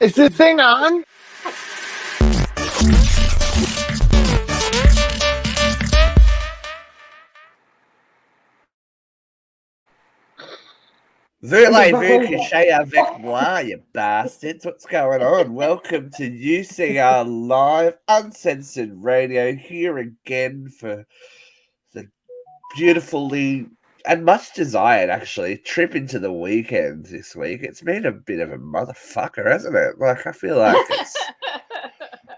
Is the thing on? Voulez-vous coucher avec moi, you bastards? What's going on? Welcome to UCR Live, Uncensored Radio, here again for the beautifully and much desired, actually, trip into the weekend this week. It's been a bit of a motherfucker, hasn't it? Like, I feel like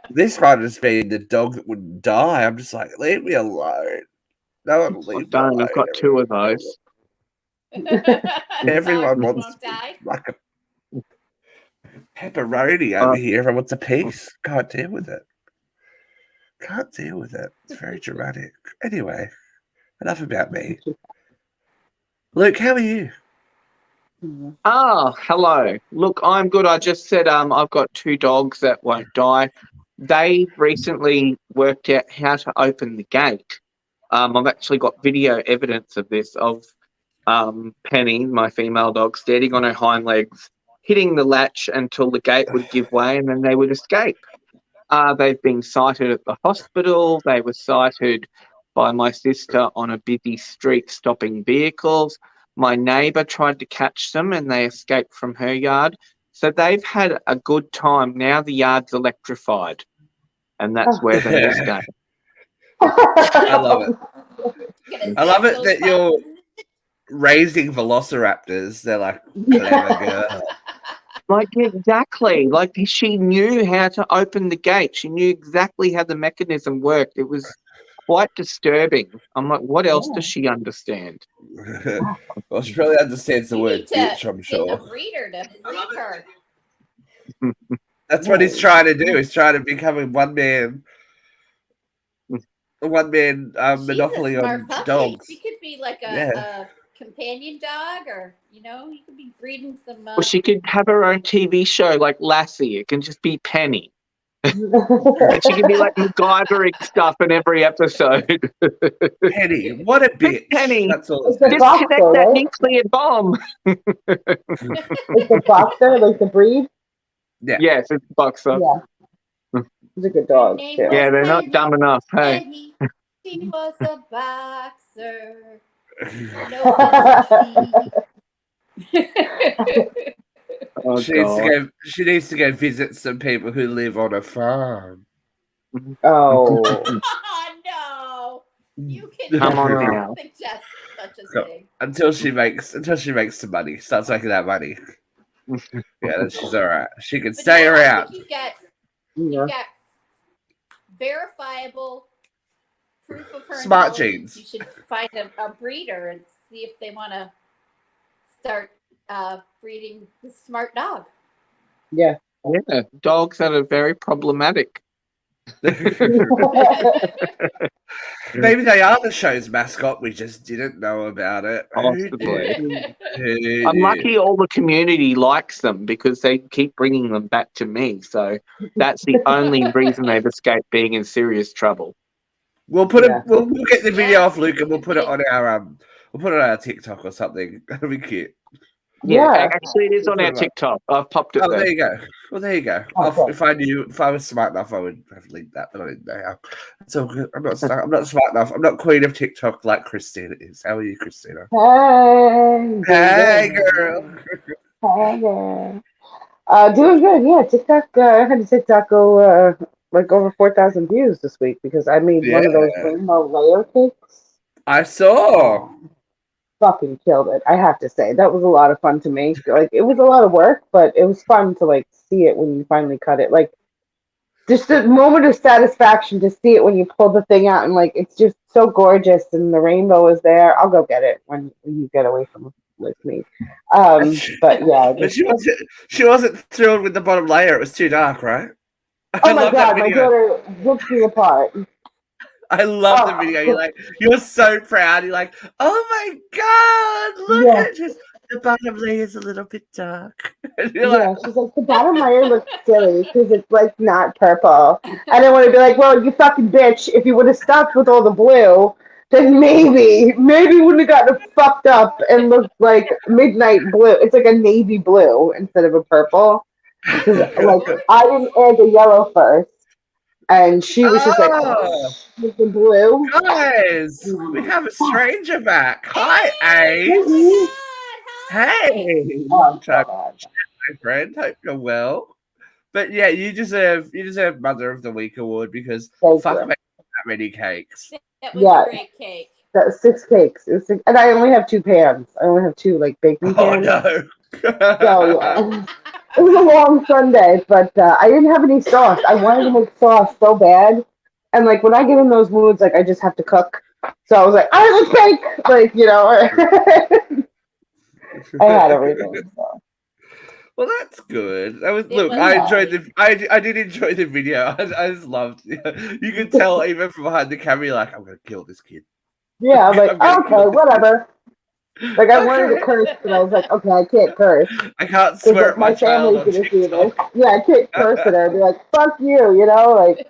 this one has been the dog that wouldn't die. I'm just like, leave me alone. No one will leave me alone. I've got two of those. Everyone wants like a pepperoni over here. Everyone wants a piece. Can't deal with it. Can't deal with it. It's very dramatic. Anyway, enough about me. Luke, how are you? Hello. Look, I'm good. I just said I've got two dogs that won't die. They recently worked out how to open the gate. I've actually got video evidence of this, of Penny, my female dog, standing on her hind legs, hitting the latch until the gate would give way and then they would escape. They've been sighted at the hospital. They were sighted by my sister on a busy street stopping vehicles. My neighbour tried to catch them and they escaped from her yard. So they've had a good time. Now the yard's electrified, and that's where the news go. I love it. I love it that you're raising velociraptors. They're like, clever girl. Like, exactly. Like, she knew how to open the gate. She knew exactly how the mechanism worked. It was quite disturbing. I'm like, what else does she understand? Well, she probably understands the word bitch, I'm sure. A breeder to breed her. That's what he's trying to do. He's trying to become a one-man monopoly on puppy. dogs. She could be like a companion dog, or you could be breeding some. Well, she could have her own TV show like Lassie. It can just be Penny. And she can be like MacGyvering stuff in every episode. Penny, what a bitch. Penny, that's all. Disconnect that nuclear bomb. It's a boxer, like the breed? Yeah. Yes, it's a boxer. Yeah. He's a good dog. Yeah, they're not dumb enough. Hey. He was a boxer. No she needs to go visit some people who live on a farm. Oh. Oh no! You can come on now. Suggest such a thing. Until she makes some money, starts making that money. Yeah, then she's all right. She can stay around. You get verifiable proof of her smart intelligence. genes. You should find a breeder and see if they want to start breeding the smart dog. Yeah. Yeah, dogs that are very problematic. Maybe they are the show's mascot. We just didn't know about it. Possibly. I'm lucky all the community likes them because they keep bringing them back to me. So that's the only reason they've escaped being in serious trouble. We'll put it. We'll get the video off Luke and we'll put it on our TikTok or something. That'll be cute. Yeah, actually, it is on our TikTok. I've popped it. There you go. Well, there you go. If I was smart enough, I would have linked that, but I didn't know how. It's all good. I'm not smart enough. I'm not queen of TikTok like Christina is. How are you, Christina? Hey, girl. Hey, girl. Doing good. Yeah, TikTok. I had a TikTok go like over 4,000 views this week because I made one of those rainbow layer cakes. I saw. Fucking killed it. I have to say that was a lot of fun to make. Like, it was a lot of work, but it was fun to like see it when you finally cut it. Like, just a moment of satisfaction to see it when you pull the thing out, and like it's just so gorgeous, and the rainbow is there. I'll go get it when you get away from with me. But yeah, but she wasn't thrilled with the bottom layer. It was too dark, right? Oh my god, my daughter ripped me apart. I love the video. You're so proud. You're like, oh my god, look at just the bottom layer is a little bit dark. She's like, the bottom layer looks silly because it's like not purple. And I want to be like, well, you fucking bitch, if you would have stopped with all the blue, then maybe we wouldn't have gotten it fucked up and looked like midnight blue. It's like a navy blue instead of a purple. Because like I didn't add the yellow first, and she was just like with the blue. Guys, we have a stranger back. Hi, Hey, Ace. oh my God, hi. Hey, Oh, my God. friend. Hope you're well. But yeah, you deserve Mother of the Week award because Thank fuck you. making that many cakes. That was Yeah. a great cake. That was 6 cakes. It was 6, and I only have 2 pans. I only have 2 like baking Oh pans. no. So yeah. It was a long Sunday, but I didn't have any sauce. I wanted to make sauce so bad, and like when I get in those moods, like I just have to cook. So I was like, all right, let's bake. Like I had everything. So. Well, that's good. That was It look. was I lovely. enjoyed the. I did enjoy the video. I just loved. You could tell even from behind the camera, you're like, I'm gonna kill this kid. Yeah, I'm like, I'm gonna kill okay, this whatever. Like I wanted to Okay. curse, but I was like, okay, I can't curse. I can't Because swear like, at my my child family's on gonna see this. TikTok. Yeah, I can't curse at her. I'd be like, fuck you, like,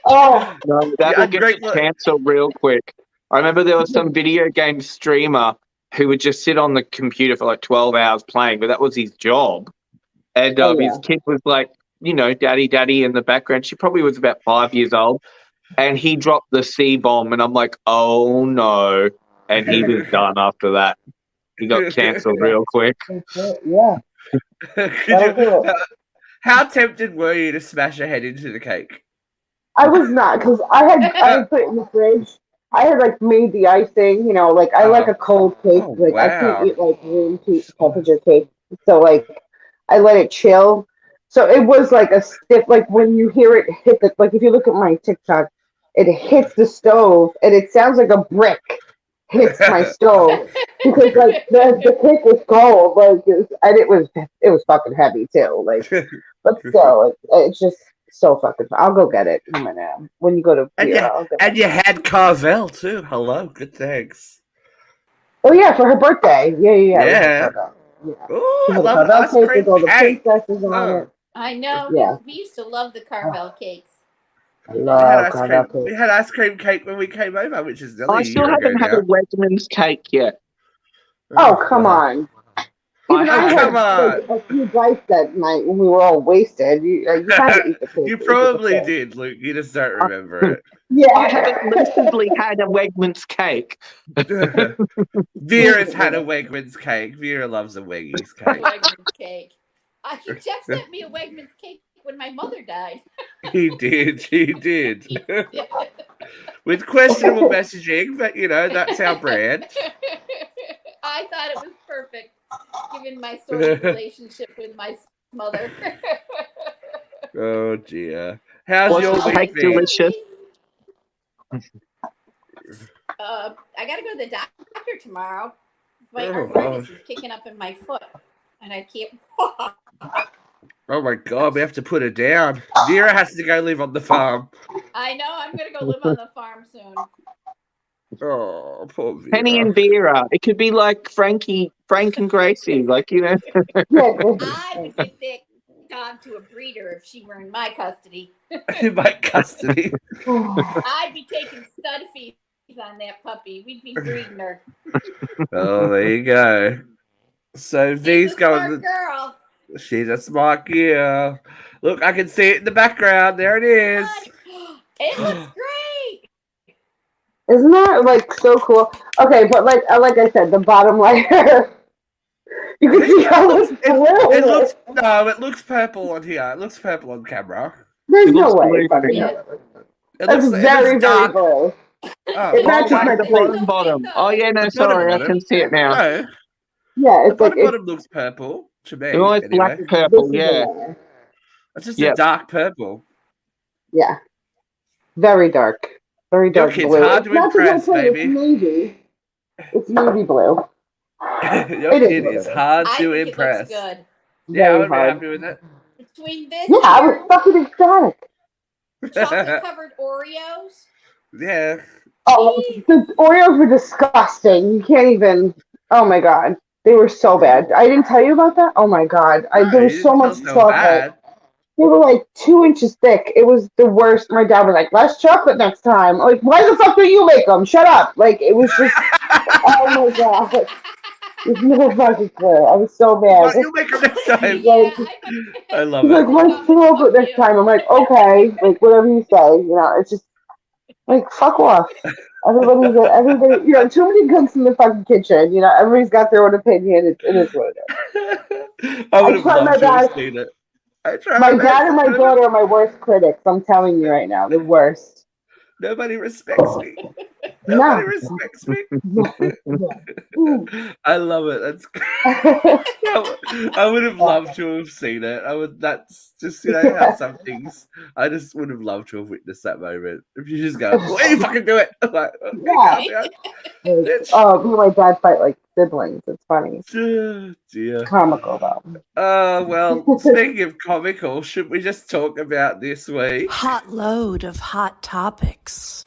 oh. No, that'll get you ungrateful. cancelled real quick. I remember there was some video game streamer who would just sit on the computer for like 12 hours playing, but that was his job. And Oh, yeah. his kid was like, daddy, daddy in the background. She probably was about 5 years old. And he dropped the C-bomb, and I'm like, oh no. And he was done after that. He got cancelled real quick. Yeah. How tempted were you to smash your head into the cake? I was not, because I had put it in the fridge. I had like made the icing, like I like a cold cake. Oh, Like I wow. can't eat like room temperature cake. So like I let it chill. So it was like a stiff, like when you hear it hit the, like if you look at my TikTok, it hits the stove and it sounds like a brick hits my stove because like the cake was cold, like and it was fucking heavy too, like. But still, it's just so fucking fun. I'll go get it when you go to Vera. I'll get And you had Carvel too. Hello, good thanks. Oh yeah, for her birthday. Yeah. Yeah. Oh, I love Carvel ice cake cream with all the cake. princesses on it. I know. Yeah. We used to love the Carvel cakes. I love Carvel cake. We had ice cream cake when we came over, which is nearly I a still year ago haven't had a now. Wegmans cake yet. Oh come on! Even I had come on. like, a few bites that night when we were all wasted. You had to eat the cake. You probably did, Luke. You just don't remember it. I haven't recently had a Wegmans cake. Vera's had a Wegmans cake. Vera loves a Weggies cake. Wegmans cake. Jeff sent me a Wegmans cake when my mother died. He did. With questionable messaging, but that's our brand. I thought it was perfect, given my sort of relationship with my mother. Oh dear. How's Was your the week cake been? delicious? I gotta go to the doctor tomorrow. My Oh, arthritis gosh. is kicking up in my foot, and I can't walk. Oh my god, we have to put her down. Vera has to go live on the farm. I know. I'm gonna go live on the farm soon. Oh, poor Vera. Penny and Vera. It could be like Frank and Gracie, like Yeah, I would get that dog to a breeder if she were in my custody. In my custody. I'd be taking stud fees on that puppy. We'd be breeding her. Oh, there you go. So She's V's a going. smart girl. She's a smart girl. Look, I can see it in the background. There it is. It looks great. Isn't that like so cool? Okay, but like I said, the bottom layer, you can see how it's blue. It looks purple on here. It looks purple on camera. There's It no looks way. blue, Fucking yeah. hell. It That's looks very dark. blue. Oh, It matches well, my the plate. bottom. Oh yeah, no, The sorry, I bottom. can see it now. No, Yeah, the it's like bottom looks purple to me. Oh, it's black Anyway. purple, this is yeah. the layer. It's just Yep. a dark purple. Yeah, very dark, very Your dark kid's blue. hard It's to not the impress, whole thing, baby. It's navy. It's navy blue. Your It is kid what is it is. hard I to think impress. it looks good. Yeah, I Very would be hard. happy with it. Between this Yeah, I was here, fucking ecstatic. chocolate covered Oreos. Yeah. Oh, the Oreos were disgusting. You can't even. Oh my god, they were so bad. I didn't tell you about that. Oh my god, there was so much chocolate. They were like 2 inches thick. It was the worst. My dad was like, "Less chocolate next time." I'm like, why the fuck do you make them? Shut up! Like it was just, oh my god, there's no fucking clue. I was so mad. You'll make them next time. Like, I love he's like, it. "Less chocolate next time." I'm like, okay, like whatever you say. You know, it's just like fuck off. Everybody, you know, too many cooks in the fucking kitchen. You know, everybody's got their own opinion. It is what it is. I would have tried my loved to have best. seen it. I tried My my dad best. and my daughter are my worst critics. I'm telling you right now, the worst. Nobody respects me. No. Nobody respects me. I love it. That's. I would have loved to have seen it. That's just how some things. I just would have loved to have witnessed that moment. If you just go, "Well, you fucking do it!" I'm like, okay, Yeah. Oh, me and my dad fight like siblings. It's funny. dear. It's comical though. Well, speaking of comical, should we just talk about this week? Hot load of hot topics.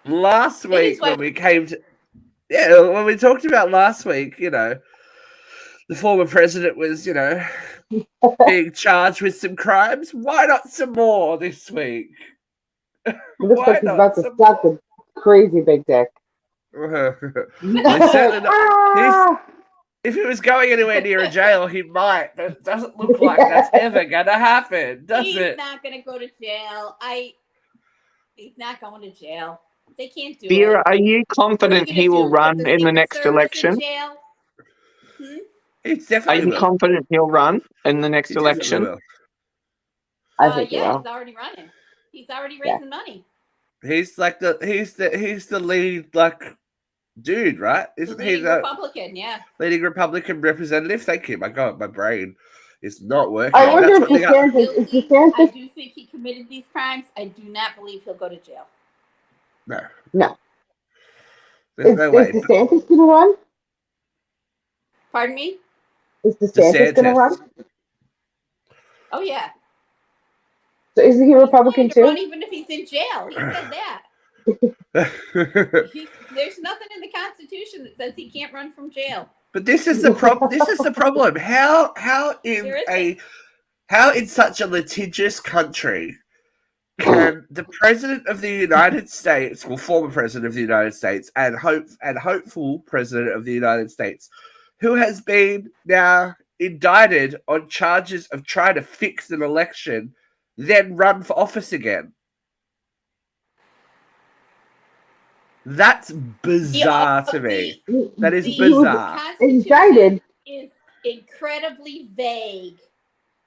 Last week when we came to, when we talked about last week, the former president was, being charged with some crimes. Why not some more this week? It looks like he's about to suck a crazy big dick. If he was going anywhere near a jail, he might. But it doesn't look like that's ever gonna happen, does it? He's not gonna go to jail. He's not going to jail. They can't do Vera, it. are you confident he will run in the next election? It's Are definitely. you confident he'll run in the next election? I think he's already running. He's already raising money. He's like he's the lead dude, right? Isn't he the Republican? Yeah, leading Republican representative? Thank you. My God, my brain is not working. I wonder if DeSantis. I do think he committed these crimes. I do not believe he'll go to jail. No. Is DeSantis going to run? Pardon me? Is DeSantis going to run? Oh yeah. So isn't he Republican too? Run even if he's in jail. He said that. There's nothing in the Constitution that says he can't run from jail. But this is the problem. This is the problem. How in such a litigious country can the president of the United States, well, former president of the United States, and hopeful president of the United States, who has been now indicted on charges of trying to fix an election, then run for office again? That's bizarre to me. That is bizarre. Indicted is incredibly vague.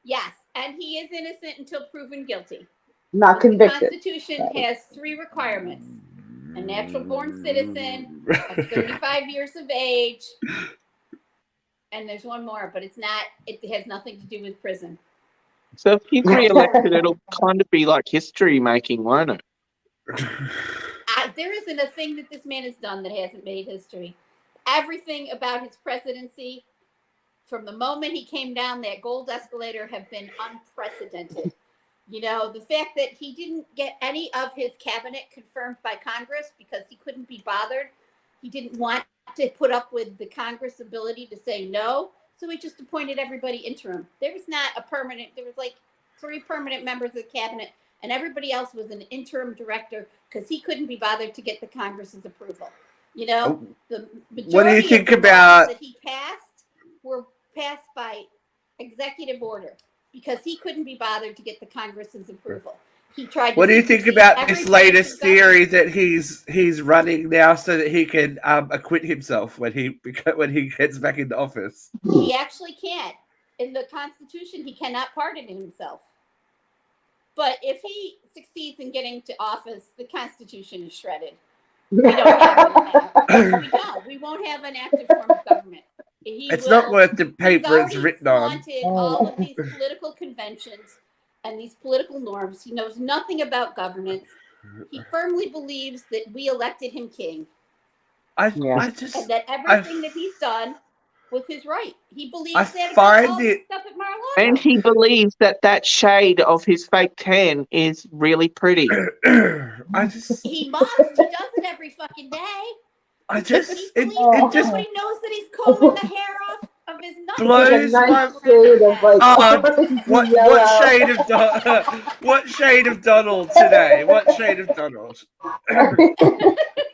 Yes, and he is innocent until proven guilty. Not convicted. The Constitution has 3 requirements: a natural-born citizen, 35 years of age, and there's one more, but it has nothing to do with prison. So if he's re-elected, it'll kind of be like history making, won't it? There isn't a thing that this man has done that hasn't made history. Everything about his presidency, from the moment he came down that gold escalator, have been unprecedented. The fact that he didn't get any of his cabinet confirmed by Congress because he couldn't be bothered. He didn't want to put up with the Congress' ability to say no. So he just appointed everybody interim. There was 3 permanent members of the cabinet, and everybody else was an interim director because he couldn't be bothered to get the Congress's approval. The majority what do you think of the about laws that he passed were passed by executive order because he couldn't be bothered to get the Congress's approval. He tried. What do you think about this latest theory that he's running now so that he can acquit himself when he gets back into office? He actually can't. In the Constitution, he cannot pardon himself. But if he succeeds in getting to office, the Constitution is shredded. We don't have we won't have an active form of government. It's not worth the paper it's written on. All of these political conventions and these political norms. He knows nothing about governance. He firmly believes that we elected him king. And that everything that he's done was his right. He believes that stuff at Mar-a-Lago. And he believes that shade of his fake tan is really pretty. He must. He does it every fucking day. Nobody knows that he's combing the hair off of his nuts. Blows Like a my- nice shade of like orange What and yellow. shade of what shade of Donald today? What shade of Donald?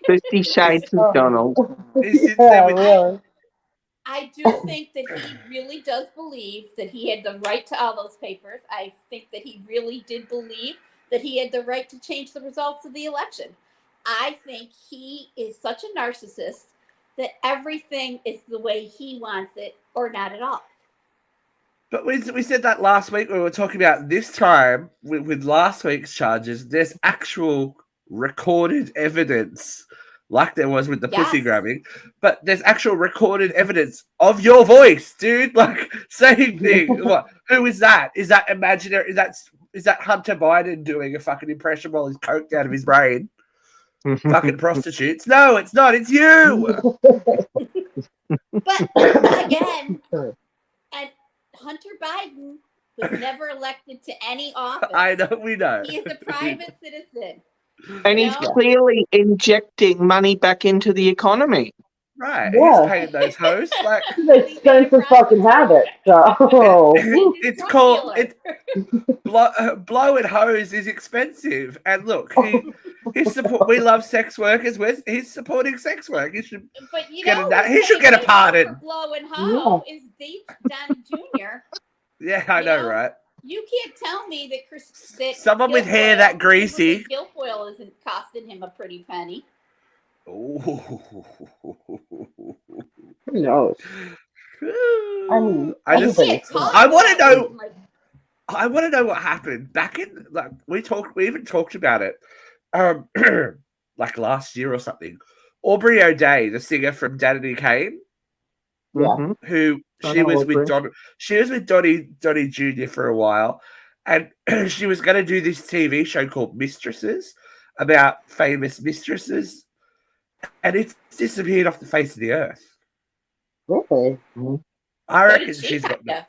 50 Shades of Donald. He sits Yeah, there with really. I do think that he really does believe that he had the right to all those papers. I think that he really did believe that he had the right to change the results of the election. I think he is such a narcissist that everything is the way he wants it or not at all. But we said that last week when we were talking about this time with last week's charges. There's actual recorded evidence, like there was with the pussy Yes. grabbing, but there's actual recorded evidence of your voice, dude. Like saying things. What? Who is that? Is that imaginary? Is that Hunter Biden doing a fucking impression while he's coked out of his brain? Fucking prostitutes. No, it's not. It's you. But again, and Hunter Biden was never elected to any office. I know. We know. He is a private citizen. And he's No. clearly injecting money back into the economy. Right. Yeah. He's paying those hosts. Like It's an expensive fucking habit. So it's called blowing hose is expensive. And look, he support. We love sex workers. He's supporting sex work. He should. But you Get know, he should get a pardon. For blowing hoe is Deep Downey Jr. Yeah, I You know, know? right? You can't tell me that Someone with hair that greasy. Guilfoyle isn't costing him a pretty penny. Ooh. who knows? I mean, I just. everybody- I want to know. Like, I want to know what happened back in. Like we even talked about it. Like last year or something. Aubrey O'Day, the singer from Danity Kane, Yeah. who she was with Donnie Jr. for a while, and she was going to do this TV show called Mistresses about famous mistresses, and it's disappeared off the face of the earth. Really? I so reckon did she she's got. kinda.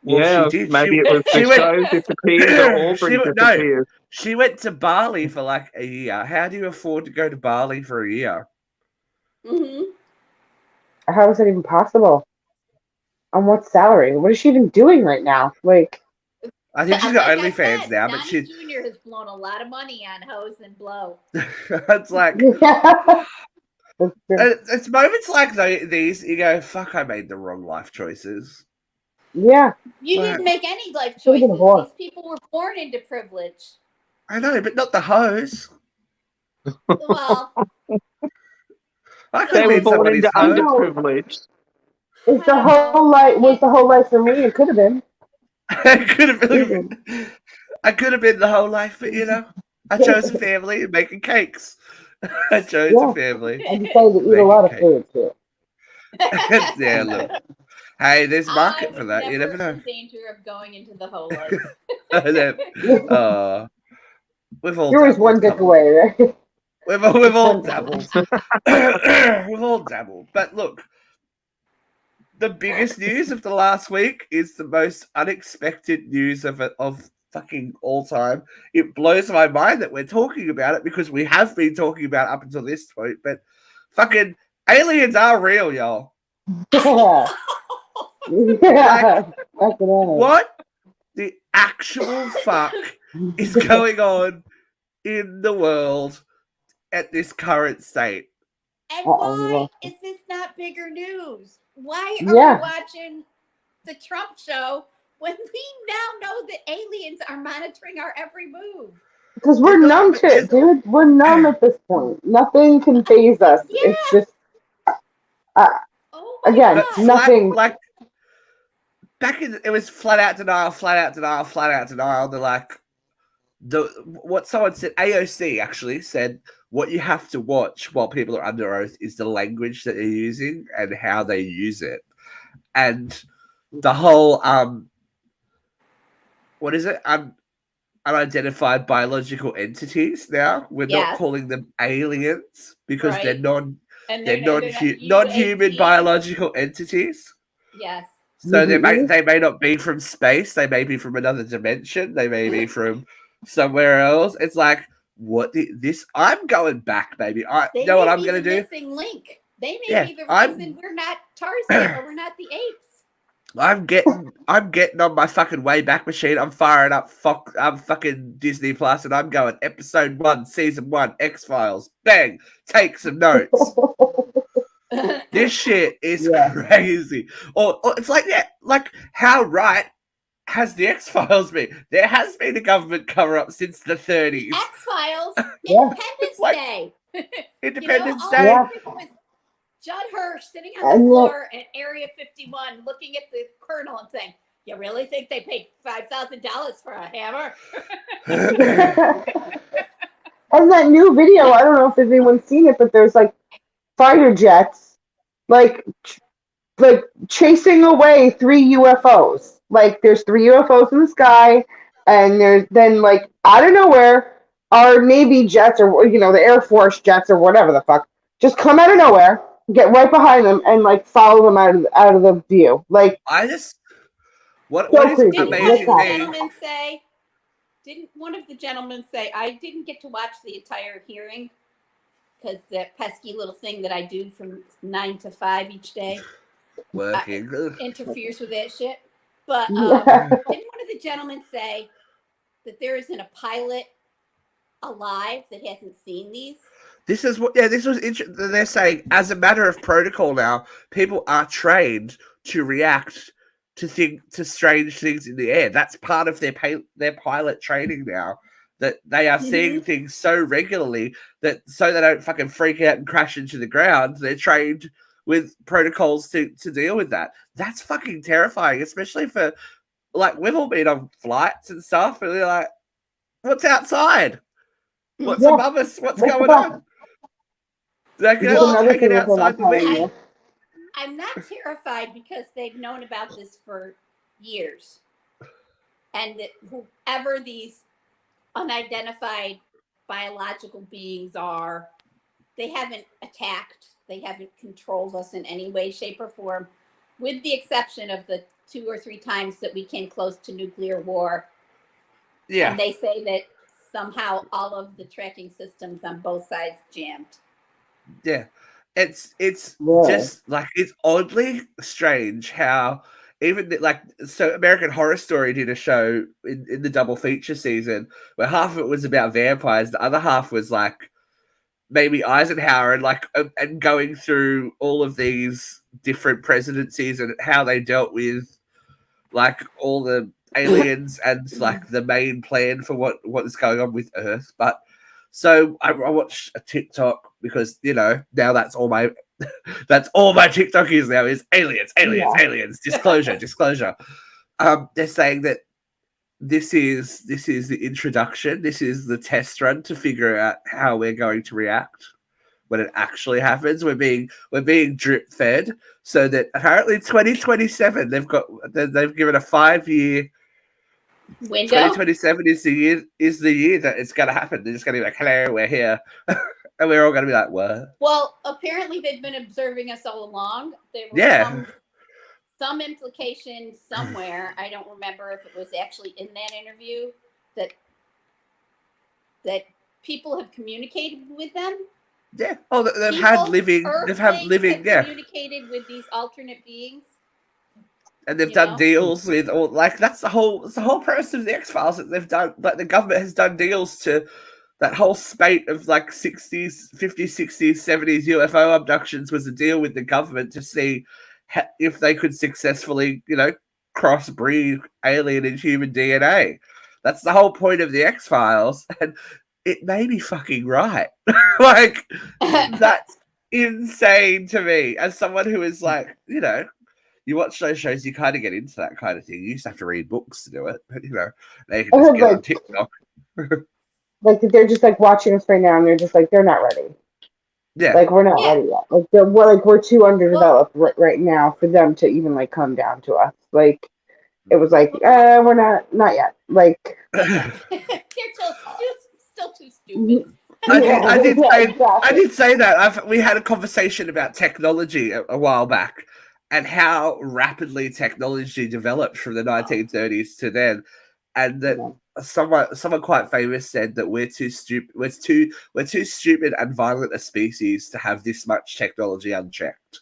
Well, Yeah, she did. maybe it was she the went- show disappeared or Aubrey No, disappeared. she went to Bali for like a year. How do you afford to go to Bali for a year? Mhm. How is that even possible? On what salary? What is she even doing right now? Like, I think she's got Like I OnlyFans said, now, but Donnie she. Jr. has blown a lot of money on hose and blow. It's like That's true. it's moments like these you go, "Fuck! I made the wrong life choices." Yeah. You Right. didn't make any life Should've been a whore. choices. These people were born into privilege. I know, but not the hose. Well, I They could were be born somebody's into hose. underprivileged. It's the whole life. Was the whole life for me? It could have been. I could have been. I could have been the whole life, but you know, I chose a family and making cakes. I chose Yeah. a family. I decided to eat a lot of food too. Yeah, look. Hey, there's market I for was that. You never know. in danger of going into the whole life. We've all You're always dabbled, one dick couple. away, right? We've all dabbled. We've all dabbled. But look, the biggest news of the last week is the most unexpected news of fucking all time. It blows my mind that we're talking about it because we have been talking about it up until this point. But fucking aliens are real, y'all. Yeah. Yeah. Fucking hell. What the actual fuck is going on in the world at this current state? And Uh-oh, why look. is this not bigger news? Why are Yeah. we watching the Trump show when we now know that aliens are monitoring our every move? Because we're numb to it, dude. We're numb at this point. Nothing can phase us. Yeah. It's just, Oh my again, God. But nothing. like back in, it was flat out denial, flat out denial, flat out denial. They're like, what someone said, AOC actually said, what you have to watch while people are under oath is the language that they're using and how they use it. And the whole, what is it? Unidentified biological entities now. We're not Yes. calling them aliens because Right. they're non-human UAPs. biological entities. Yes. So they Mhm. may not be from space. They may be from another dimension. They may be from somewhere else. It's like, what this? I'm going back, baby. They you know what may I'm be going to the do? missing link. They may Yeah, be the I'm- reason we're not Tarzan or we're not the apes. I'm getting on my fucking Wayback Machine. I'm firing up I'm fucking Disney Plus, and I'm going episode 1, season 1, X-Files. Bang! Take some notes. This shit is Yeah. crazy. Or it's like, yeah, like how right has the X-Files been? There has been a government cover-up since the 30s. X-Files, Yeah. Independence Like, Day. Independence all Day. Yeah. it was Judd Hirsch sitting on the And floor at Area 51 looking at the colonel and saying, you really think they paid $5,000 for a hammer? And that new video, I don't know if anyone's seen it, but there's like fighter jets, like chasing away 3 UFOs. Like there's 3 UFOs in the sky, and there's then like out of nowhere, our Navy jets or the Air Force jets or whatever the fuck just come out of nowhere, get right behind them, and like follow them out of the view. Like I just what So is creepy. Didn't one of amazing the me? gentlemen say, I didn't get to watch the entire hearing because that pesky little thing that I do from 9 to 5 each day Working. interferes with that shit. But Yeah. didn't one of the gentlemen say that there isn't a pilot alive that hasn't seen these? This is what. Yeah, this was interesting. They're saying, as a matter of protocol now, people are trained to react to strange things in the air. That's part of their pilot training now. That they are seeing things so regularly that so they don't fucking freak out and crash into the ground. They're trained with protocols to deal with that. That's fucking terrifying, especially for like we've all been on flights and stuff, and they're like, "What's outside? What's Yeah. above us? What's What's going above? on?" Like, This is Well, another hanging thing that they're outside not the telling wing. you. I'm not terrified because they've known about this for years. And that whoever these unidentified biological beings are, they haven't attacked, they haven't controlled us in any way, shape, or form, with the exception of the 2 or 3 times that we came close to nuclear war. Yeah. And they say that somehow all of the tracking systems on both sides jammed. Yeah, it's Yeah. just like it's oddly strange how even so American Horror Story did a show in the double feature season where half of it was about vampires, the other half was like maybe Eisenhower and going through all of these different presidencies and how they dealt with like all the aliens and like the main plan for what is going on with Earth. But so I watched a TikTok because now that's all my TikTok is now is aliens. Disclosure. They're saying that this is the introduction. This is the test run to figure out how we're going to react when it actually happens. We're being drip fed so that apparently 2027 they've given a 5-year Window? 2027 is the year that it's going to happen. They're just going to be like, hello, we're here. And we're all going to be like, what? Well, apparently they've been observing us all along. There was some implication somewhere. I don't remember if it was actually in that interview that people have communicated with them. Yeah. Oh, they've Earthlings had living, have communicated with these alternate beings. And they've done deals with all that's the whole premise of the X-Files that they've done. Like the government has done deals to that whole spate of like 60s, 50s, 60s, 70s UFO abductions was a deal with the government to see if they could successfully, crossbreed alien and human DNA. That's the whole point of the X-Files, and it may be fucking right. Like that's insane to me as someone who is like, you watch those shows, you kind of get into that kind of thing. You used to have to read books to do it, but now you can just get on TikTok. Like they're just like watching us right now, and they're just like they're not ready. Yeah, like we're not ready yet. Like we're too underdeveloped right now for them to even like come down to us. Like it was like we're not yet. Like they're still too stupid. I did say that. We had a conversation about technology a while back and how rapidly technology developed from the 1930s to then. and that someone quite famous said that we're too stupid. We're too stupid and violent a species to have this much technology unchecked.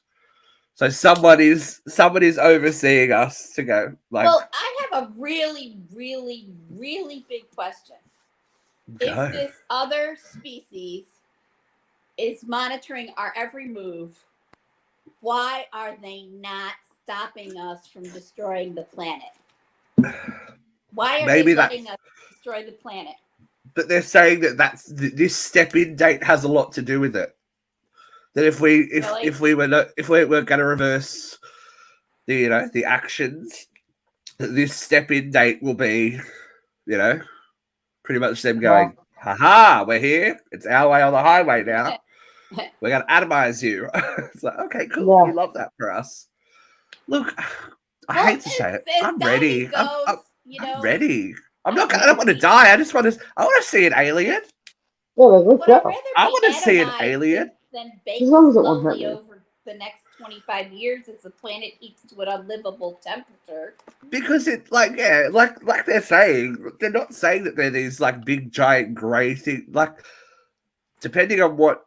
So someone is overseeing us to go like. Well, I have a really, really, really big question. Go. If this other species is monitoring our every move, why are they not stopping us from destroying the planet? Why are Maybe they letting us destroy the planet? But they're saying that this step-in date has a lot to do with it. That if we were going to reverse the actions, that this step-in date will be, pretty much them going, "Ha, we're here. It's our way on the highway now. We're going to atomize you." It's like, okay, cool. Yeah. We love that for us. Look, I hate to say it. I'm ready. I'm ready. I don't want to die. I want to see an alien. Well, let's Would I go. rather I be want to see an atomized alien. than baked As long as it won't hurt slowly me. over the next 25 years as the planet heats to an unlivable temperature. Because it like they're saying, they're not saying that they're these like big giant grey thing. Like, depending on what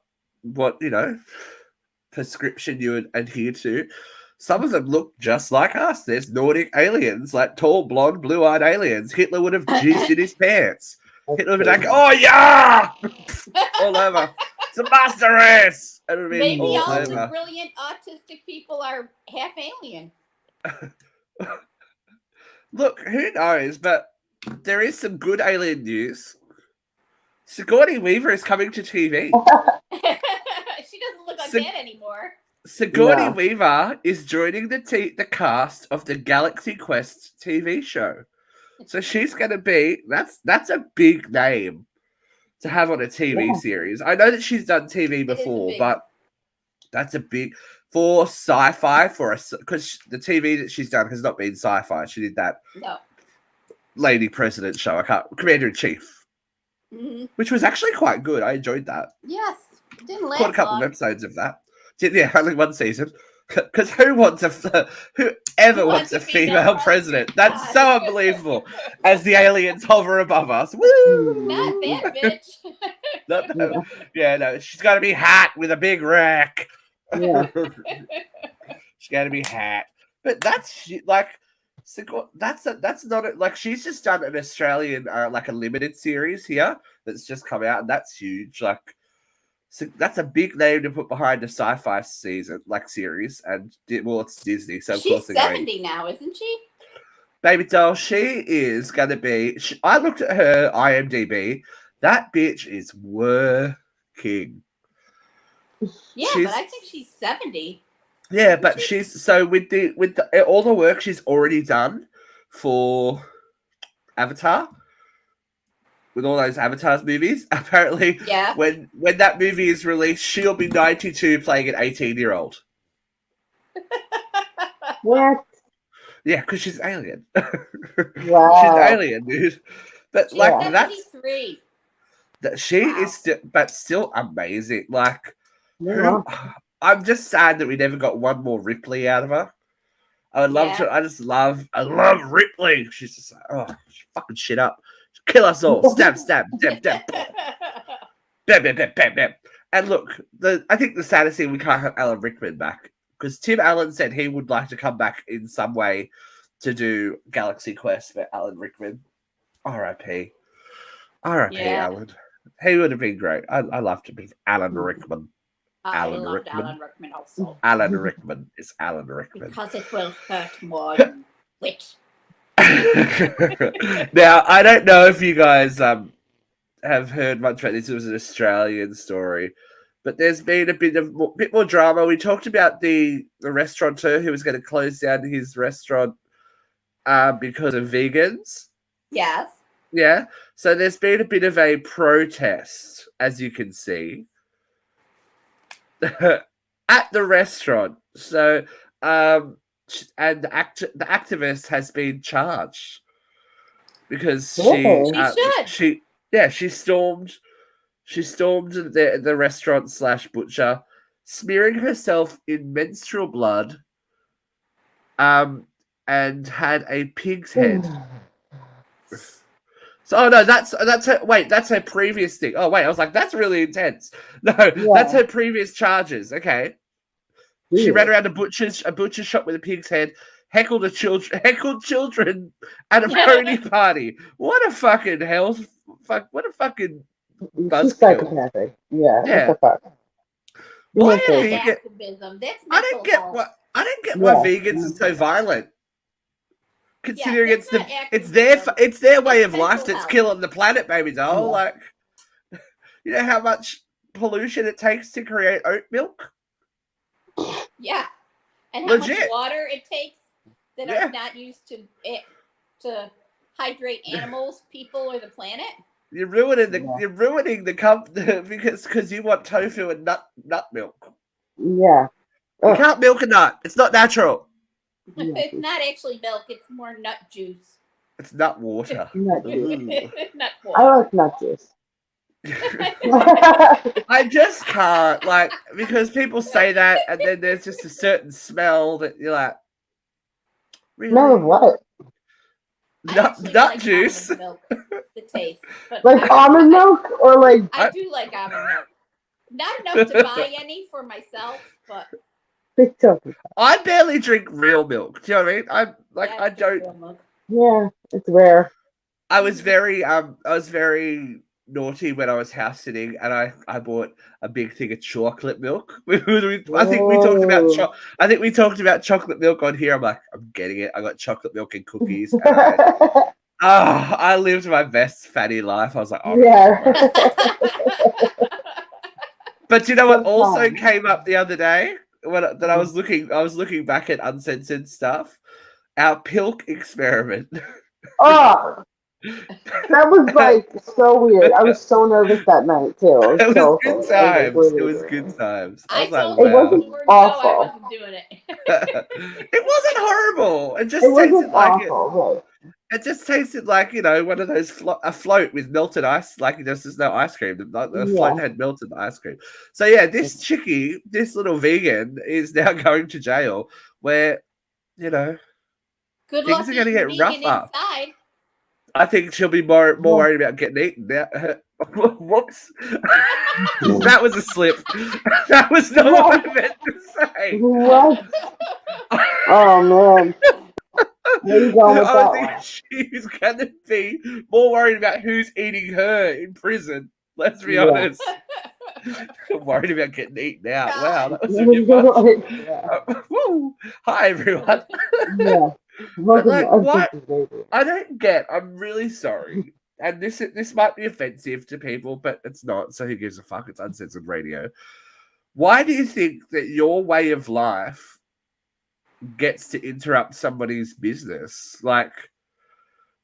prescription you would adhere to, some of them look just like us. There's Nordic aliens, like tall, blonde, blue-eyed aliens. Hitler would have jizzed in his pants. Hitler would be like, "Oh yeah," all over. It's a master race. It would be Maybe all all over. the brilliant autistic people are half alien. Look, who knows? But there is some good alien news. Sigourney Weaver is coming to TV. She doesn't look like that anymore. Sigourney Weaver is joining the cast of the Galaxy Quest TV show. So she's going to be that's a big name to have on a TV series. I know that she's done TV before, but that's a big for sci-fi because the TV that she's done has not been sci-fi. She did that Lady President show. Commander in Chief, which was actually quite good. I enjoyed that. Yes, it didn't last Caught a couple long. of episodes of that. Yeah, only one season. Because whoever wants a female president? That's so unbelievable. As the aliens hover above us. Woo! Not that bitch. No, she's got to be hot with a big rack. Yeah. She's got to be hot. But that's like, that's not like she's just done an Australian like a limited series here that's just come out, and that's huge. Like. So that's a big name to put behind a sci-fi series, and it's Disney, so of course she's 70 now, isn't she? Baby doll, she is going to be. I looked at her IMDb. That bitch is working. Yeah, but I think she's 70. Yeah, but she's so with all the work she's already done for Avatar. With all those Avatars movies, apparently, when that movie is released, she'll be 92 playing an 18-year-old. What? Yeah, because she's alien. Wow. She's alien, dude. But she's like 73. She is still amazing. Like, I'm just sad that we never got one more Ripley out of her. I would love to. I love Ripley. She's just like, she fucking shit up. Kill us all. Stab, stab, stab, stab. Bam, bam, bam, bam, bam. And look, I think the saddest thing, we can't have Alan Rickman back. Because Tim Allen said he would like to come back in some way to do Galaxy Quest for Alan Rickman. R.I.P. R.I.P. Alan. He would have been great. I loved him. Alan Rickman. Alan Rickman also. Alan Rickman is Alan Rickman. Because it will hurt more than witch. Now, I don't know if you guys have heard much about this. It was an Australian story, but there's been a bit more drama. We talked about the restaurateur who was going to close down his restaurant because of vegans. Yes. Yeah. So there's been a bit of a protest, as you can see, at the restaurant. So, and the activist has been charged because she stormed the restaurant / butcher, smearing herself in menstrual blood, and had a pig's head So, oh no, that's her. Wait, that's her previous thing. Oh wait, I was like, that's really intense. No, Yeah. that's her previous charges. Okay, she ran Jesus. around a butcher shop with a pig's head, heckled children at a pony party. What a fucking hell! What a fucking She's buzzkill. psychopathic. Yeah. Yeah. What the fuck? Why That's are not vegan? activism. That's I mental don't get health. why Yeah. vegans are so violent. Considering that's not it's activism. their way It's of life mental that's health. killing the planet, baby doll. Yeah. Like, you know how much pollution it takes to create oat milk? Yeah. And how much Legit. water it takes that Yeah. are not used to hydrate animals, people, or the planet. You're ruining Yeah. you're ruining the because you want tofu and nut milk. Yeah. You Ugh. can't milk a nut. It's not natural. Yeah. It's not actually milk, it's more nut juice. It's nut water. Nut juice. Ooh. Nut I water. like nut juice. I just can't, like, because people say that, and then there's just a certain smell that you're like, really? Smell of what? I Nut actually like juice. almond milk, the taste. But Like almond milk or like I do like almond milk. Not enough to buy any for myself, but big token. I barely drink real milk. Do you know what I mean? yeah, I it's don't. real milk. Yeah, it's rare. I was very naughty when I was house sitting, and I bought a big thing of chocolate milk. I think we talked about Whoa. I think we talked about chocolate milk on here. I'm like, I'm getting it. I got chocolate milk and cookies. And I lived my best fatty life. I was like, oh Yeah. But you know what also Sometimes. came up the other day that I was looking back at uncensored stuff. Our pilk experiment. Oh, that was like so weird. I was so nervous that night too. It It was so was good funny. I times. was It like, was good times. I I was like, told It you wow. wasn't before the show I awful. wasn't doing it. It wasn't horrible. It just It tasted wasn't like awful. Right. it just tasted like, you know, one of those a float with melted ice. Like there's no ice cream. The float Yeah. had melted ice cream. So yeah, this chickie, this little vegan, is now going to jail. Where, you know, Good things luck are going to eating get vegan rougher. inside. I think she'll be more worried about getting eaten. Now. Whoops, that was a slip. That was not what I meant to say. What? Oh man. Where you going with I that think one? she's going to be more worried about who's eating her in prison. Let's be Yeah. honest. I'm worried about getting eaten out. God. Wow, that was a bit much. Yeah. Woo. Hi, everyone. Yeah. But Welcome like, to what? Uncensored Radio. I don't get. I'm really sorry. And this might be offensive to people, but it's not. So who gives a fuck? It's uncensored radio. Why do you think that your way of life gets to interrupt somebody's business? Like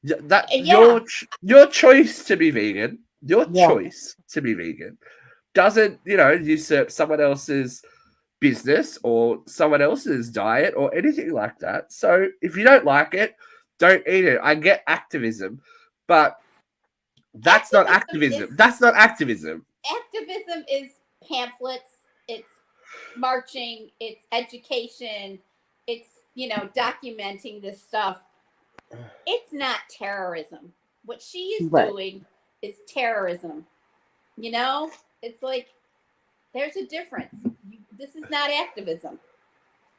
that Yeah. your choice to be vegan, Yeah. choice to be vegan doesn't, you know, usurp someone else's business or someone else's diet or anything like that. So if you don't like it, don't eat it. I get activism, but that's not activism. That's not activism. Activism is pamphlets, it's marching, it's education, it's, you know, documenting this stuff. It's not terrorism. What she is Right. doing is terrorism. You know? It's like there's a difference. This is not activism.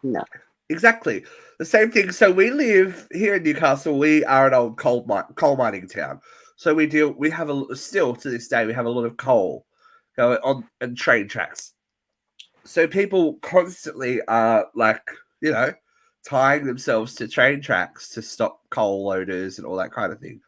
No. Exactly. The same thing. So we live here in Newcastle. We are an old coal mining town. So we have still to this day, we have a lot of coal going on and train tracks. So people constantly are like, you know, tying themselves to train tracks to stop coal loaders and all that kind of thing.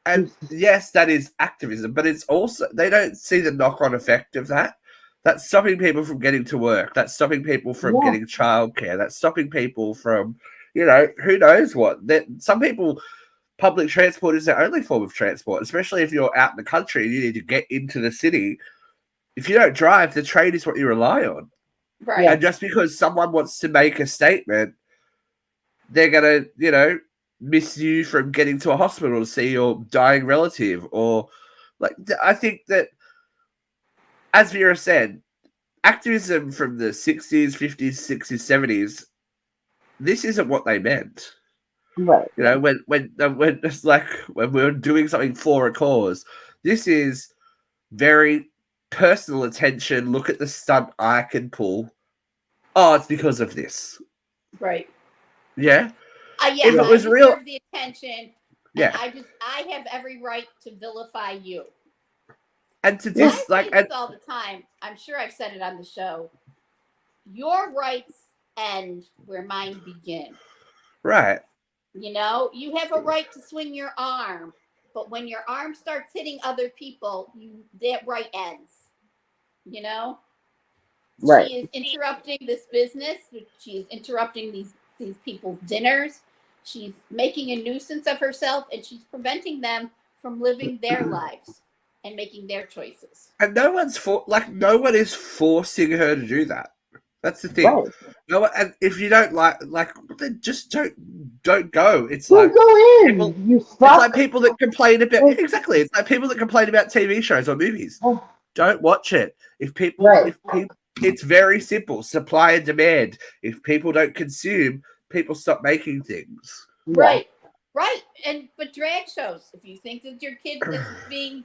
And yes, that is activism, but it's also, they don't see the knock-on effect of that. That's stopping people from getting to work. That's stopping people from Yeah. getting childcare. That's stopping people from, you know, who knows what. That some people, public transport is their only form of transport, especially if you're out in the country and you need to get into the city. If you don't drive, the train is what you rely on. Right. And just because someone wants to make a statement, they're going to, you know, miss you from getting to a hospital to see your dying relative. Or, like, I think that, as Vera said, activism from the 60s, 50s, 60s, 70s, this isn't what they meant. Right. You know, when it's like when we're doing something for a cause, this is very personal attention. Look at the stunt I can pull. Oh, it's because of this. Right. Yeah. Yes, If it I was deserve real, the attention. yeah. And I have every right to vilify you. And to I just say like, this all the time. I'm sure I've said it on the show. Your rights end where mine begin. right. You know, you have a right to swing your arm, but when your arm starts hitting other people, that right ends. You know, Right. she is interrupting this business. She is interrupting these people's dinners. She's making a nuisance of herself, and she's preventing them from living their lives and making their choices. And no one is forcing her to do that. That's the thing. Right. No one, and if you don't like, then just don't go. It's Don't like go in. people, You it's fuck. like people that complain about exactly. It's like people that complain about TV shows or movies. Oh. Don't watch it. If people, it's very simple. Supply and demand. If people don't consume, people stop making things. Right. Right. But drag shows. If you think that your kid is being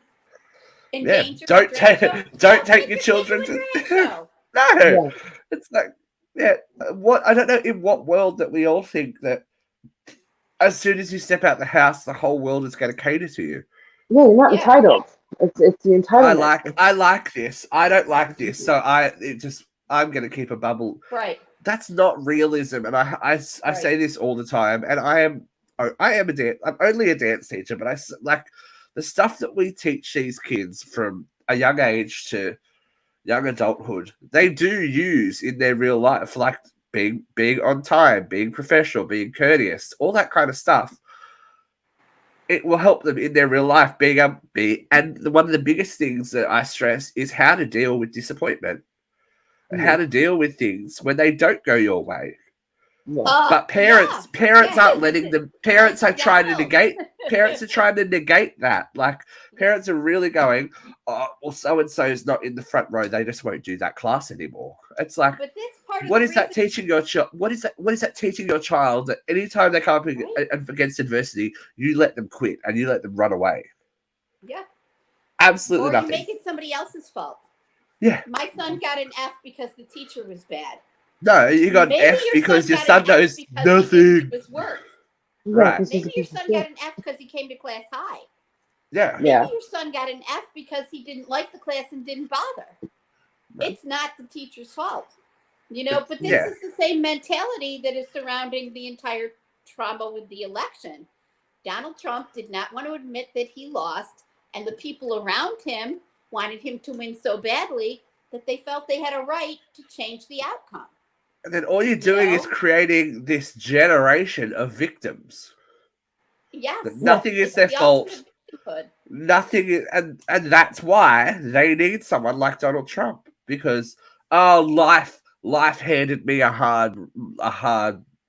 endangered, don't take your children to drag show. No, Yeah. it's like, what I don't know in what world that we all think that as soon as you step out the house, the whole world is going to cater to you. Yeah, you're not entitled. It's the entitlement. I like this. I don't like this, so I'm going to keep a bubble. Right. That's not realism, and I say this all the time. And I'm only a dance teacher, but I like the stuff that we teach these kids from a young age to young adulthood, they do use in their real life, like being on time, being professional, being courteous, all that kind of stuff. It will help them in their real life and one of the biggest things that I stress is how to deal with disappointment and how to deal with things when they don't go your way. Yeah. But parents aren't letting them. Parents are trying to negate. Parents are trying to negate that. Like parents are really going, oh, well, so and so is not in the front row. They just won't do that class anymore. It's like, but that's part of what the is that teaching your child? What is that teaching your child that anytime they come up against adversity, you let them quit and you let them run away? Yeah. Absolutely or nothing. You make it somebody else's fault. Yeah. My son got an F because the teacher was bad. No, you got an F because your son knows nothing. It was work. Right. Maybe your son got an F because he came to class high. Yeah. Maybe your son got an F because he didn't like the class and didn't bother. Right. It's not the teacher's fault. You know, but this is the same mentality that is surrounding the entire trauma with the election. Donald Trump did not want to admit that he lost, and the people around him wanted him to win so badly that they felt they had a right to change the outcome. And then all you're doing is creating this generation of victims. Yes. Nothing is their fault. Nothing is, and that's why they need someone like Donald Trump, because life handed me a hard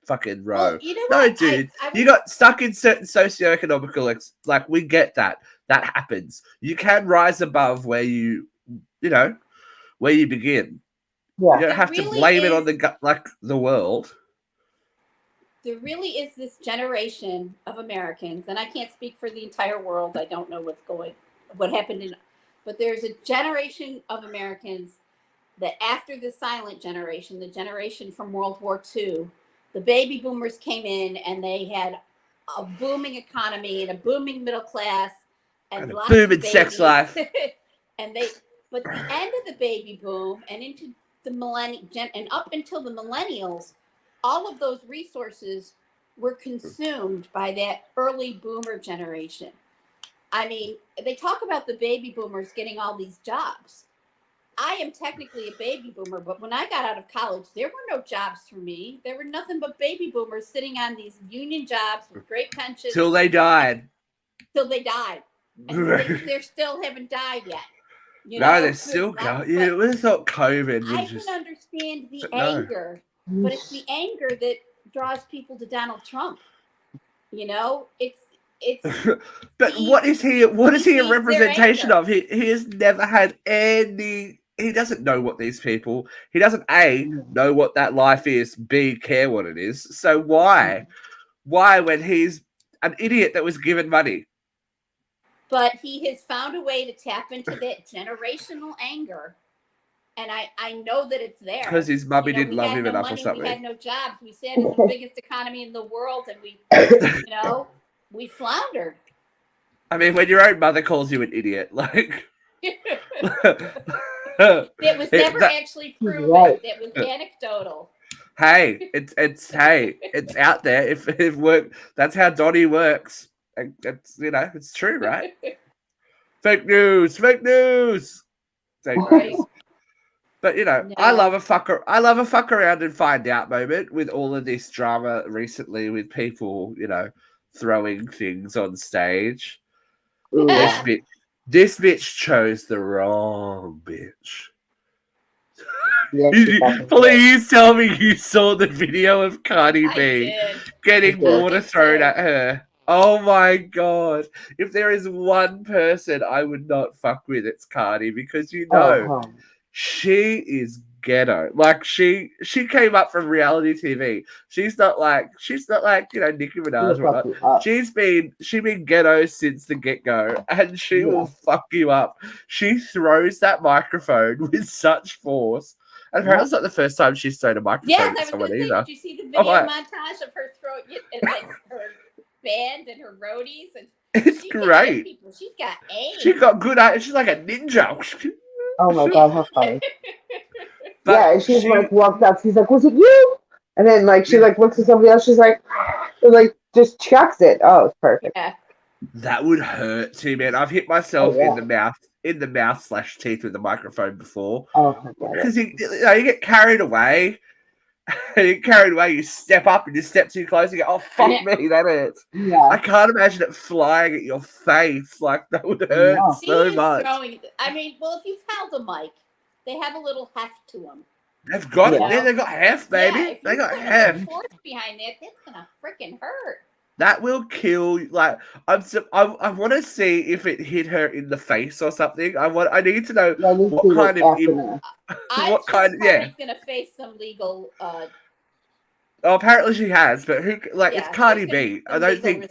fucking row. Well, you know what? Dude, you got stuck in certain socioeconomical like we get that happens. You can rise above where you begin. Yeah. You don't have to blame it on the world. There really is this generation of Americans, and I can't speak for the entire world. I don't know what happened but there's a generation of Americans that after the silent generation, the generation from World War II, the baby boomers came in and they had a booming economy and a booming middle class and lots of babies. Sex life. But the end of the baby boom and into the millennium and up until the millennials, all of those resources were consumed by that early boomer generation. I mean, they talk about the baby boomers getting all these jobs. I am technically a baby boomer, but when I got out of college, there were no jobs for me. There were nothing but baby boomers sitting on these union jobs with great pensions. Till they died. And they still haven't died yet. They're still going. Yeah, it was not COVID. I can understand the anger, but it's the anger that draws people to Donald Trump. You know, it's. But what is he a representation of? He has never had any. He doesn't know what these people. He doesn't know what that life is. B, care what it is. So why Why, when he's an idiot that was given money? But he has found a way to tap into that generational anger. And I know that it's there. Because his mummy didn't we love had him no enough money, or something. We had no jobs. We sat in the biggest economy in the world, and we floundered. I mean, when your own mother calls you an idiot, like... It was never actually proven. Right. It was anecdotal. Hey, it's out there. If work, that's how Donnie works. It's it's true, right? Fake news. Fake news. Right. But No. I love a fuck around and find out moment with all of this drama recently with people, throwing things on stage. Yeah. This bitch chose the wrong bitch. Yeah, she fucking did. Please tell me you saw the video of Cardi I B did. getting I did. water thrown at her. Oh my god. If there is one person I would not fuck with, it's Cardi, because Oh, she is ghetto. Like she came up from reality TV. She's not like Nicki Minaj or whatnot. fuck you up. She's been ghetto since the get-go, and she will fuck you up. She throws that microphone with such force. And apparently it's not the first time she's thrown a microphone Yes, I at was someone going to say, either. did you see the video montage of her throwing it and like her band and her roadies? And It's she can great. hit people. She's got aim. She got good at it. She's like a ninja. Oh my god, how funny. But Yeah, and she's like walked up, she's like, was it you? And then like she like looks at somebody else, she's like and, like just chucks it. Oh, it's perfect. Yeah. That would hurt too, man. I've hit myself in the mouth/teeth with the microphone before. Oh, I get it. Because you get carried away. You step up and you step too close, you go, oh fuck me, that hurts. Yeah. I can't imagine it flying at your face. Like that would hurt Yeah. so much. If you've held a mic, they have a little heft to them. They've got it. Yeah. Yeah, they've got heft, baby. Yeah, they got put heft. force behind that, that's gonna freaking hurt. That will kill. Like I want to see if it hit her in the face or something. I need to know what kind of. I'm sure Cardi's gonna face some legal. Oh, apparently she has, but it's Cardi B. I don't think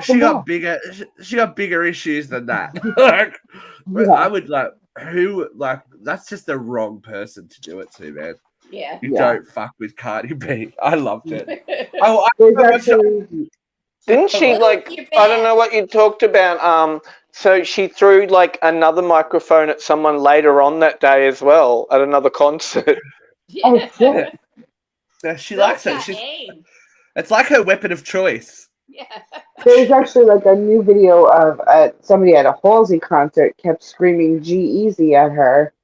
she got bigger. She got bigger issues than that. I would that's just the wrong person to do it to, man. Yeah, you don't fuck with Cardi B. I loved it. Didn't she I don't know what you talked about. So she threw like another microphone at someone later on that day as well at another concert. Yeah. Yeah, she likes it. It's like her weapon of choice. Yeah. There's actually like a new video of somebody at a Halsey concert kept screaming G-Eazy at her.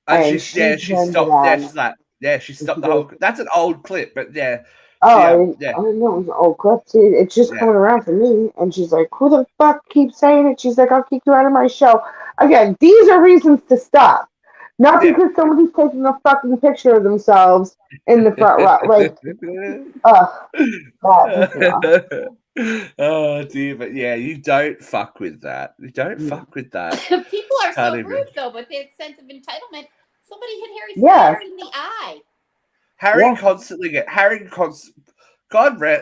And she stopped. She stopped the whole. That's an old clip, but yeah. I don't know. It was an old clip. It's just coming around for me. And she's like, who the fuck keeps saying it? She's like, I'll kick you out of my show. Again, these are reasons to stop. Not because somebody's taking a fucking picture of themselves in the front row. Like, oh dear, but yeah, you don't fuck with that. You don't fuck with that. People are so rude though, but that sense of entitlement. Somebody hit Harry Styles in the eye. Harry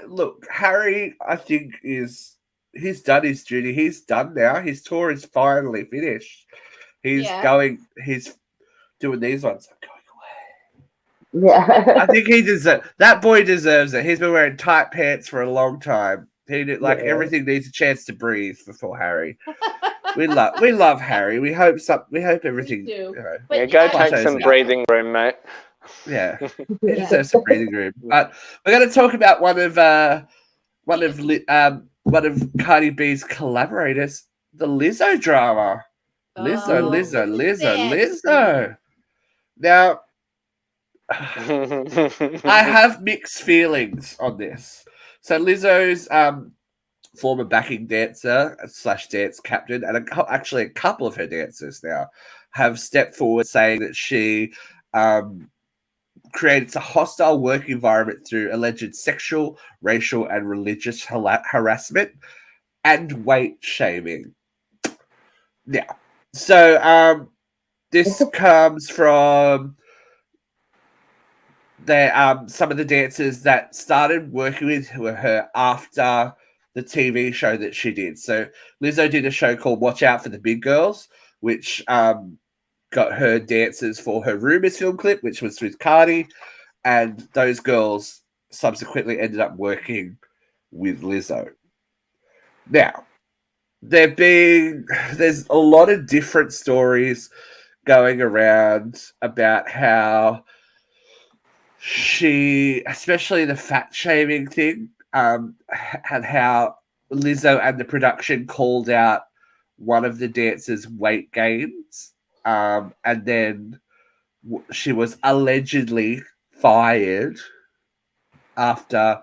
look, Harry, I think he's done his duty. He's done now. His tour is finally finished. He's doing these ones. I'm going away. Yeah. I think that boy deserves it. He's been wearing tight pants for a long time. Everything needs a chance to breathe before Harry. We love Harry. We hope everything. Go take some breathing room, mate. Yeah, he deserves some breathing room. But we're going to talk about one of Cardi B's collaborators, the Lizzo drama. Lizzo. Now, I have mixed feelings on this. So Lizzo's former backing dancer / dance captain, and actually a couple of her dancers now have stepped forward saying that she creates a hostile work environment through alleged sexual, racial, and religious harassment and weight shaming. Yeah. So this comes from some of the dancers that started working with her after the TV show that she did. So Lizzo did a show called Watch Out for the Big Girls, which got her dancers for her Rumors film clip, which was with Cardi, and those girls subsequently ended up working with Lizzo. Now, there's a lot of different stories going around about how she, especially the fat shaming thing, and how Lizzo and the production called out one of the dancers' weight gains, and then she was allegedly fired after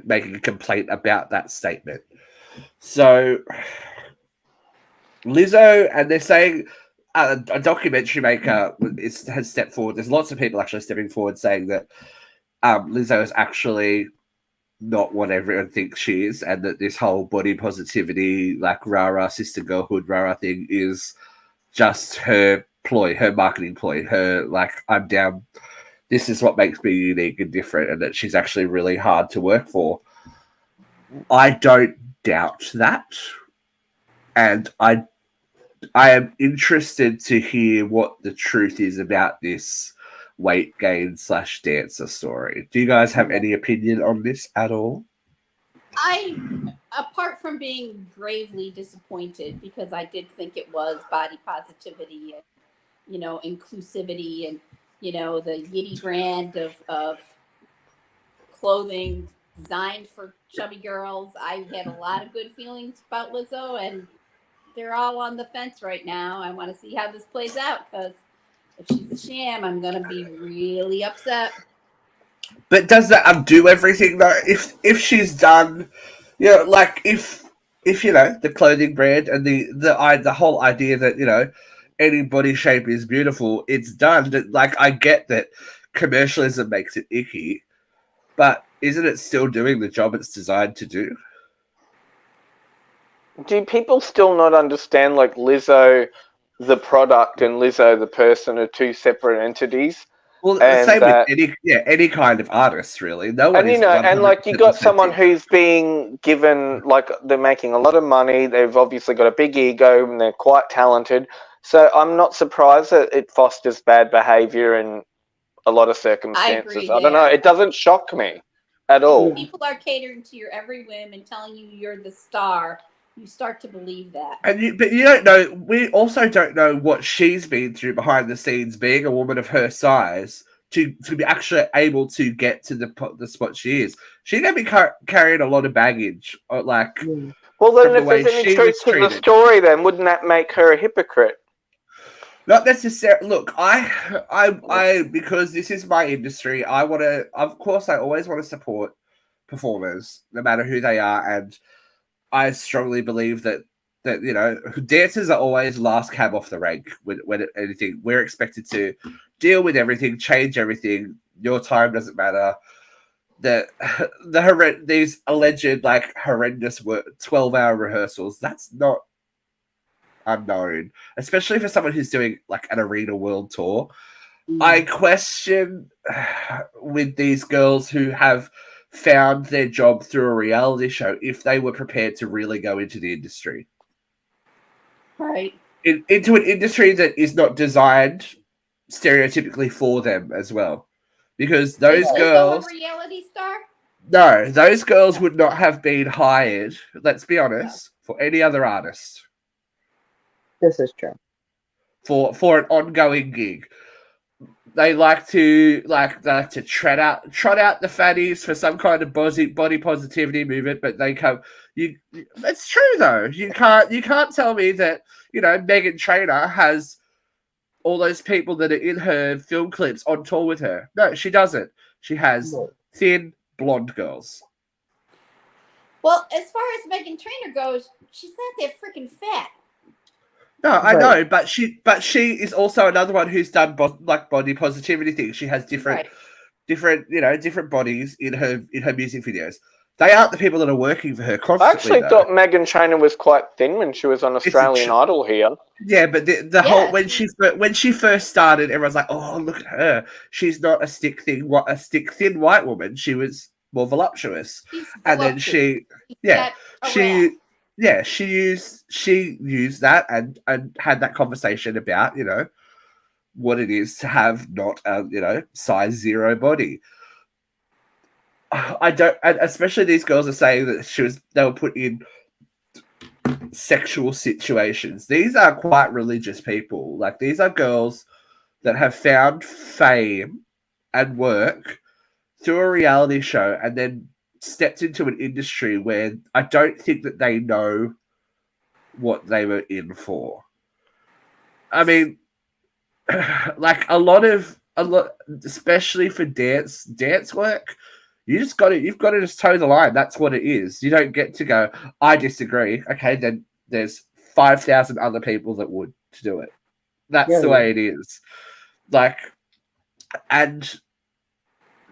making a complaint about that statement. So Lizzo, and they're saying a documentary maker has stepped forward. There's lots of people actually stepping forward saying that Lizzo is actually not what everyone thinks she is, and that this whole body positivity, like rah-rah sister girlhood rah-rah thing is just her ploy, her marketing ploy, her like, I'm down, this is what makes me unique and different, and that she's actually really hard to work for. I don't doubt that. And I am interested to hear what the truth is about this weight gain / dancer story. Do you guys have any opinion on this at all? Apart from being gravely disappointed, because I did think it was body positivity and, you know, inclusivity and, you know, the Yitty brand of clothing designed for chubby girls. I had a lot of good feelings about Lizzo, and they're all on the fence right now. I want to see how this plays out, because if she's a sham, I'm going to be really upset. But does that undo everything though? If she's done, you know, like if you know, the clothing brand and the whole idea that, you know, any body shape is beautiful, it's done. Like, I get that commercialism makes it icky, but isn't it still doing the job it's designed to do? Do people still not understand, like, Lizzo the product and Lizzo the person are two separate entities? Well, and same with any kind of artist, really. No one and is, you know, and like, you got someone authentic. who's being given, like, they're making a lot of money, they've obviously got a big ego, and they're quite talented. So I'm not surprised that it fosters bad behavior in a lot of circumstances. agree I don't know. there. It doesn't shock me at all. People are catering to your every whim and telling you you're the star. You start to believe that. But you don't know. We also don't know what she's been through behind the scenes, being a woman of her size, to be actually able to get to the spot she is. She's gonna be carrying a lot of baggage, like. Well, then, from if the way there's any she truth was to the treated. story, then wouldn't that make her a hypocrite? Not necessarily. Look, I because this is my industry. I want to. Of course, I always want to support performers, no matter who they are, and I strongly believe that you know, dancers are always last cab off the rank when anything. We're expected to deal with everything, change everything. Your time doesn't matter. These alleged, like, horrendous 12-hour rehearsals. That's not unknown, especially for someone who's doing like an arena world tour. I question with these girls who have found their job through a reality show if they were prepared to really go into the industry. Right. Into an industry that is not designed stereotypically for them as well. Because those girls... Is a reality star? No, those girls would not have been hired, let's be honest, for any other artist. This is true. For an ongoing gig. They like to trot out the fatties for some kind of body positivity movement, but they come. It's true though. You can't tell me that, you know, Meghan Trainor has all those people that are in her film clips on tour with her. No, she doesn't. She has thin blonde girls. Well, as far as Meghan Trainor goes, she's not that freaking fat. No, I know, but she is also another one who's done body positivity things. She has different bodies in her music videos. They aren't the people that are working for her I constantly. actually thought Meghan Trainor was quite thin when she was on Australian Idol here. Yeah, but the whole when she first started, everyone's like, "Oh, look at her! She's not a stick thin white woman. She was more voluptuous." And then she used that and had that conversation about what it is to have not a size 0 body. I don't, and especially these girls are saying that they were put in sexual situations. These are quite religious people. Like, these are girls that have found fame and work through a reality show and then stepped into an industry where I don't think that they know what they were in for. I mean, like a lot, especially for dance work, you've got to just toe the line. That's what it is. You don't get to go, I disagree. Okay, then there's 5,000 other people that would to do it. That's the way it is. Like, and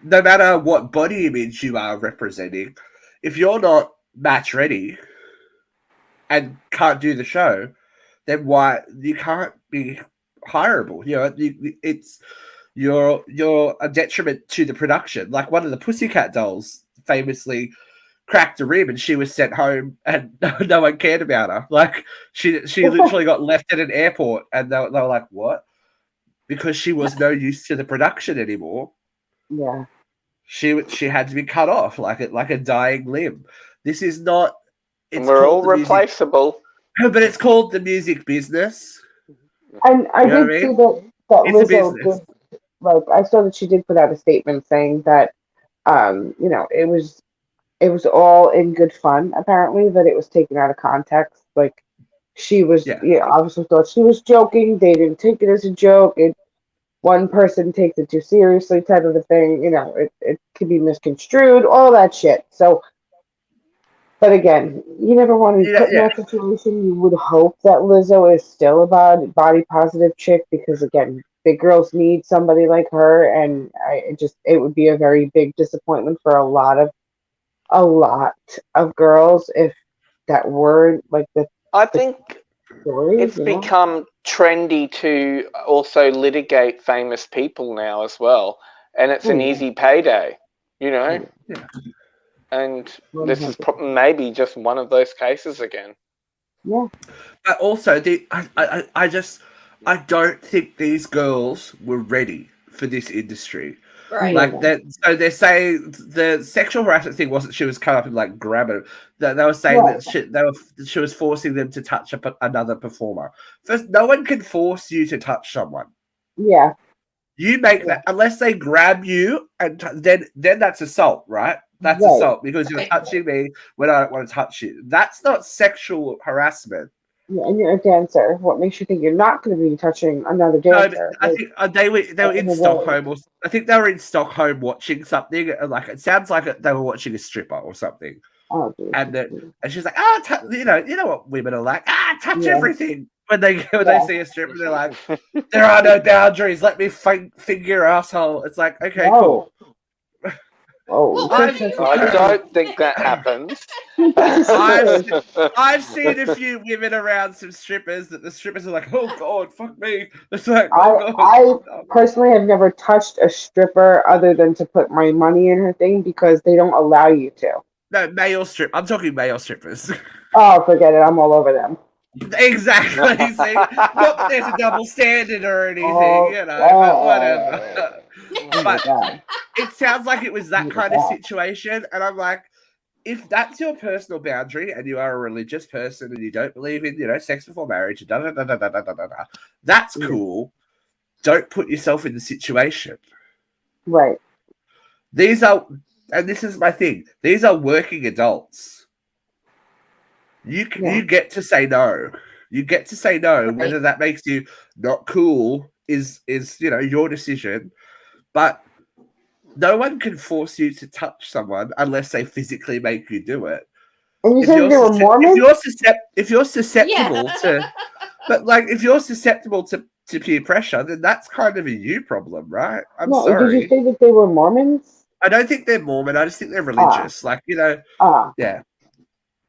no matter what body image you are representing, if you're not match ready and can't do the show, then why you can't be hireable? You're a detriment to the production. Like, one of the Pussycat Dolls famously cracked a rib and she was sent home and no one cared about her. Like, she literally got left at an airport and they were like, what? Because she was no use to the production anymore. Yeah. She had to be cut off like a dying limb. This is not. And we're all replaceable. But it's called the music business. And I did see that Lizzo did, like, I saw that she did put out a statement saying that, it was all in good fun. Apparently, that it was taken out of context. Like, she was, obviously thought she was joking. They didn't take it as a joke. One person takes it too seriously, type of a thing. It could be misconstrued. All that shit. So. But again, you never want to be put in that situation. You would hope that Lizzo is still a body positive chick because, again, big girls need somebody like her, and it would be a very big disappointment for a lot of girls if that were like the. I think it's become trendy to also litigate famous people now as well, and it's an easy payday, Yeah. And this is maybe just one of those cases again. Yeah. But also, I don't think these girls were ready for this industry. Right. Like that. So they're saying the sexual harassment thing wasn't she was cut up and like grab her. They were saying that she was forcing them to touch another performer. First, no one can force you to touch someone. Yeah. You make that unless they grab you, and then that's assault, right? That's assault because you're touching me when I don't want to touch you. That's not sexual harassment. Yeah, and you're a dancer. What makes you think you're not going to be touching another dancer? No, I think they were in Stockholm. I think they were in Stockholm watching something. Like, it sounds like they were watching a stripper or something. Oh, dude. And she's like, you know what women are like. Touch everything. When they see a stripper, they're like, there are no boundaries. Let me finger your asshole. It's like, okay, cool. Oh, I don't think that happens. I've seen a few women around some strippers that the strippers are like, oh God, fuck me. It's like, I personally have never touched a stripper other than to put my money in her thing because they don't allow you to. No, male strip. I'm talking male strippers. Oh, forget it. I'm all over them. Exactly. See, not that there's a double standard or anything, but whatever. But it sounds like it was that kind of situation, and I'm like, if that's your personal boundary and you are a religious person and you don't believe in, sex before marriage, that's cool. Don't put yourself in the situation. Right. And this is my thing, these are working adults. You get to say no. You get to say no. Right. Whether that makes you not cool is your decision. But no one can force you to touch someone unless they physically make you do it. And you said they were Mormon? If you're susceptible to, but like if you're susceptible to peer pressure, then that's kind of a you problem, right? I'm sorry. Did you say that they were Mormons? I don't think they're Mormon. I just think they're religious. Like, you know, yeah.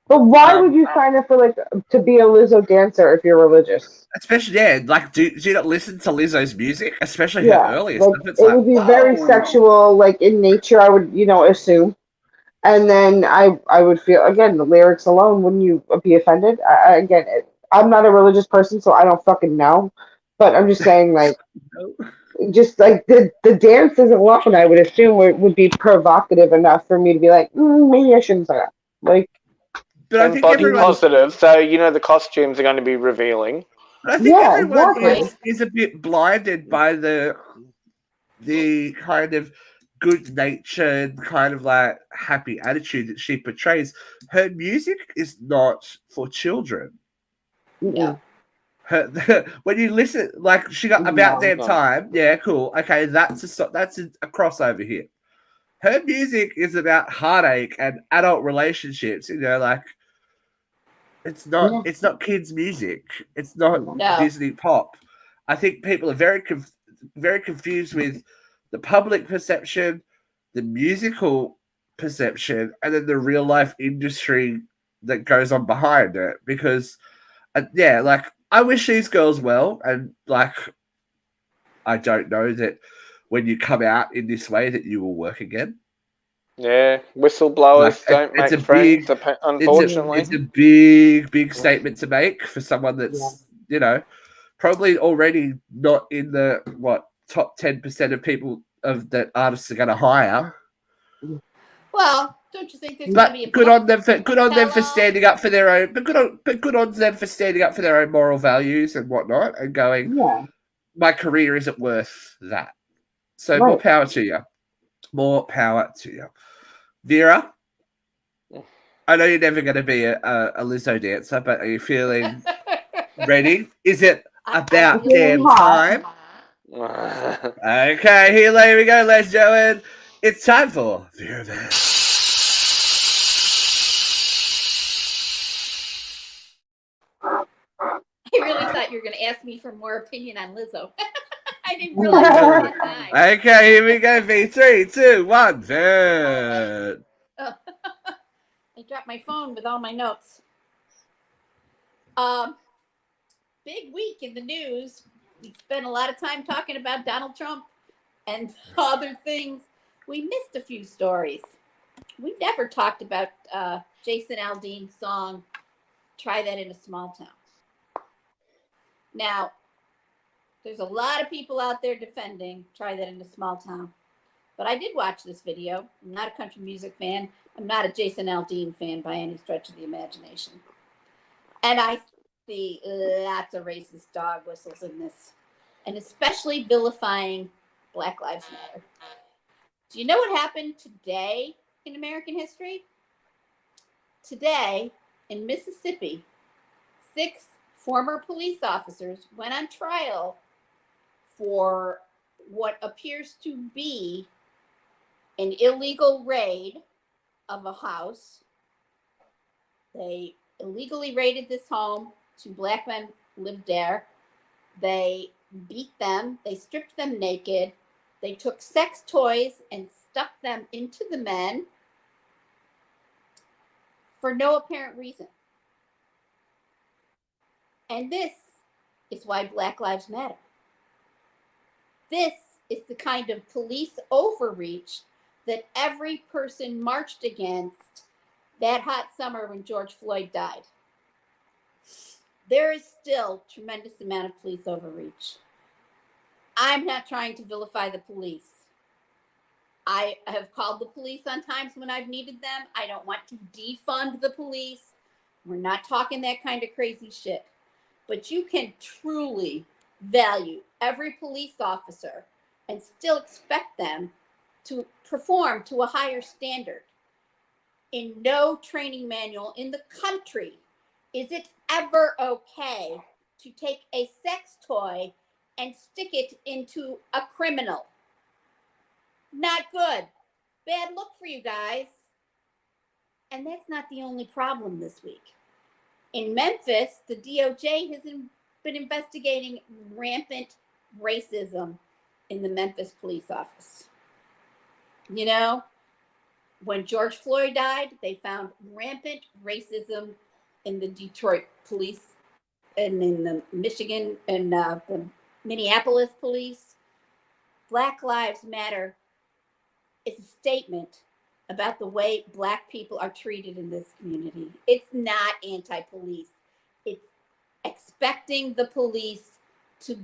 But why would you sign up for like to be a Lizzo dancer if you're religious? Especially, yeah, like, do you not listen to Lizzo's music, especially her earlier like, stuff? It's it like, would be whoa. very sexual, like in nature. I would, assume. And then I would feel, again, the lyrics alone, wouldn't you be offended? I'm not a religious person, so I don't fucking know. But I'm just saying, like, just like the dances alone, I would assume would be provocative enough for me to be like, maybe I shouldn't say that. Like, but I think body positive, so the costumes are going to be revealing. But I think everyone is a bit blinded by the kind of good-natured, kind of like happy attitude that she portrays. Her music is not for children. Yeah. When you listen, like, she got About Damn Time. Yeah, cool. Okay, that's a crossover here. Her music is about heartache and adult relationships. Like, it's not kids' music. It's not Disney pop. I think people are very confused with the public perception, the musical perception, and then the real life industry that goes on behind it. Because, like, I wish these girls well, and like, I don't know that when you come out in this way that you will work again. Yeah, whistleblowers don't make friends, unfortunately. It's a big statement to make for someone that's, probably already not in the, top 10% of people that artists are going to hire. Well, don't you think there's going to be a good on them for standing up for their own, but good on them for standing up for their own moral values and whatnot, and going, my career isn't worth that. So more power to you. More power to you. Vera, I know you're never going to be a Lizzo dancer, but are you feeling ready? Is it about damn time? Okay, here we go, ladies and gentlemen. It's time for Vera Vance. I really thought you were going to ask me for more opinion on Lizzo. I didn't realize it was that time. Okay, here we go. V3, 2, 1, Vance. I dropped my phone with all my notes. Big week in the news. We spent a lot of time talking about Donald Trump and other things. We missed a few stories. We never talked about Jason Aldean's song, Try That in a Small Town. Now, there's a lot of people out there defending Try That in a Small Town. But I did watch this video. I'm not a country music fan. I'm not a Jason Aldean fan by any stretch of the imagination. And I see lots of racist dog whistles in this, and especially vilifying Black Lives Matter. Do you know what happened today in American history? Today, in Mississippi, 6 former police officers went on trial for what appears to be an illegal raid of a house. They illegally raided this home. 2 Black men lived there. They beat them. They stripped them naked. They took sex toys and stuck them into the men for no apparent reason. And this is why Black Lives Matter. This is the kind of police overreach that every person marched against that hot summer when George Floyd died. There is still tremendous amount of police overreach. I'm not trying to vilify the police. I have called the police on times when I've needed them. I don't want to defund the police. We're not talking that kind of crazy shit. But you can truly value every police officer and still expect them to perform to a higher standard. In no training manual in the country is it ever okay to take a sex toy and stick it into a criminal. Not good. Bad look for you guys. And that's not the only problem this week. In Memphis, the DOJ has been investigating rampant racism in the Memphis police office. You know, when George Floyd died, they found rampant racism in the Detroit police and in the Michigan and the Minneapolis police. Black Lives Matter is a statement about the way Black people are treated in this community. It's not anti-police. It's expecting the police to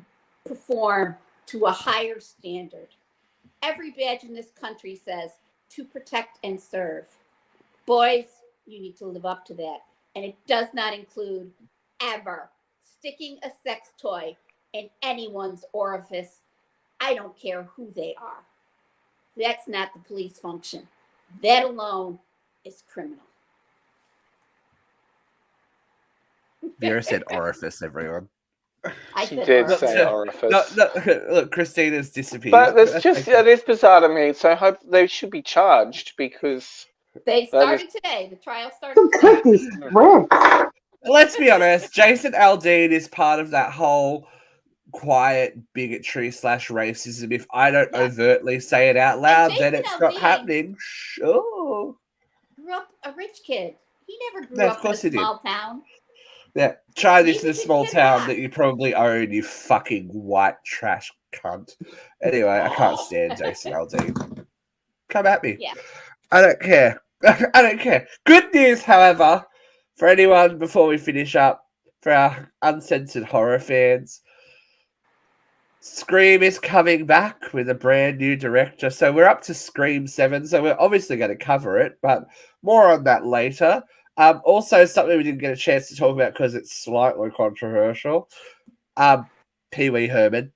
perform to a higher standard. Every badge in this country says to protect and serve. Boys, you need to live up to that. And it does not include ever sticking a sex toy in anyone's orifice. I don't care who they are. That's not the police function. That alone is criminal. Vera said orifice, everyone. I She said did orifice. say orifice. Look, Christina's disappeared. But it is bizarre to me. So I hope they should be charged because They started today. The trial started Some today. cookies, man. Let's be honest, Jason Aldean is part of that whole quiet bigotry / racism. If I don't overtly say it out loud, then Jason it's not Aldean happening. Sure. Grew up a rich kid. He never grew Yeah, of up in a course he did. small town. Yeah, try this He's in a a small kid town rock. that you probably own, you fucking white trash cunt. Anyway, I can't stand Jason Aldean. Come at me. Yeah. I don't care. I don't care. Good news, however, for anyone before we finish up, for our uncensored horror fans, Scream is coming back with a brand new director. So we're up to Scream 7, so we're obviously going to cover it, but more on that later. Also, something we didn't get a chance to talk about because it's slightly controversial. Pee Wee Herman,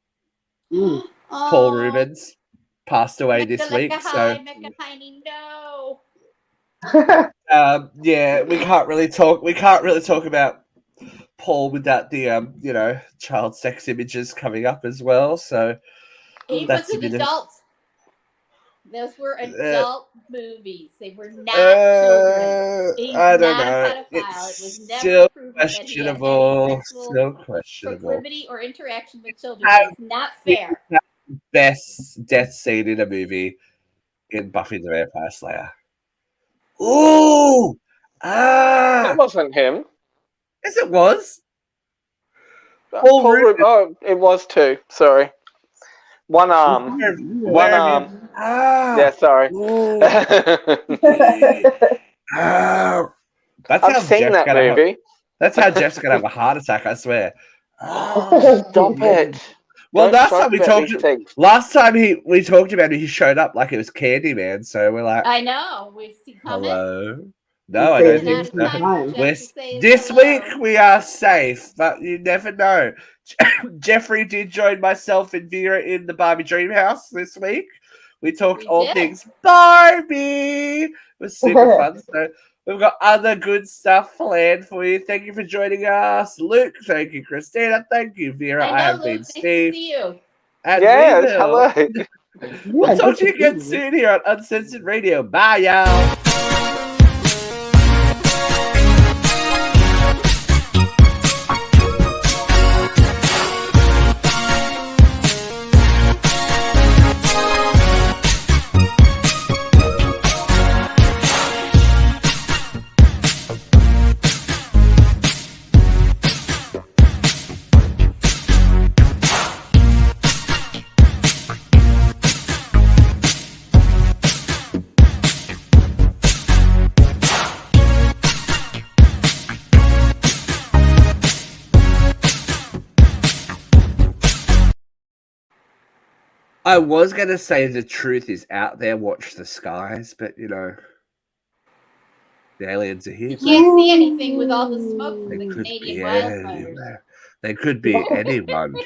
Paul Rubens, passed away this week. So Mecca Heine, no. yeah, we can't really talk about Paul without the child sex images coming up as well. So He that's was a an bit of- adult. Those were adult movies. They were not children. He's I don't not know. a pedophile. It's It was never still proven that he had questionable. any sexual Still questionable. proclivity or interaction with children. It's not fair. Best death scene in a movie in Buffy the Vampire Slayer. Ooh! that wasn't him. Yes, it was. Paul Rubens. Oh, it was two. Sorry. One arm. One arm. Yeah, sorry. That's I've seen that movie. That's how Jeff's gonna have a heart attack, I swear. Stop it. Well, Don't last time we talked about it, he showed up like it was Candyman, so we're like, I know. We see coming. hello. No, I don't think so. This week we are safe, but you never know. Jeffrey did join myself and Vera in the Barbie Dreamhouse this week. We talked things Barbie. It was super fun. So we've got other good stuff planned for you. Thank you for joining us, Luke. Thank you, Christina. Thank you, Vera. I have been Steve. Nice to see you. And yes, hello. We'll talk to you again soon here on Uncensored Radio. Bye, y'all. I was going to say the truth is out there, watch the skies, but, the aliens are here. You can't see anything with all the smoke from the Canadian wildfires. They could be anyone.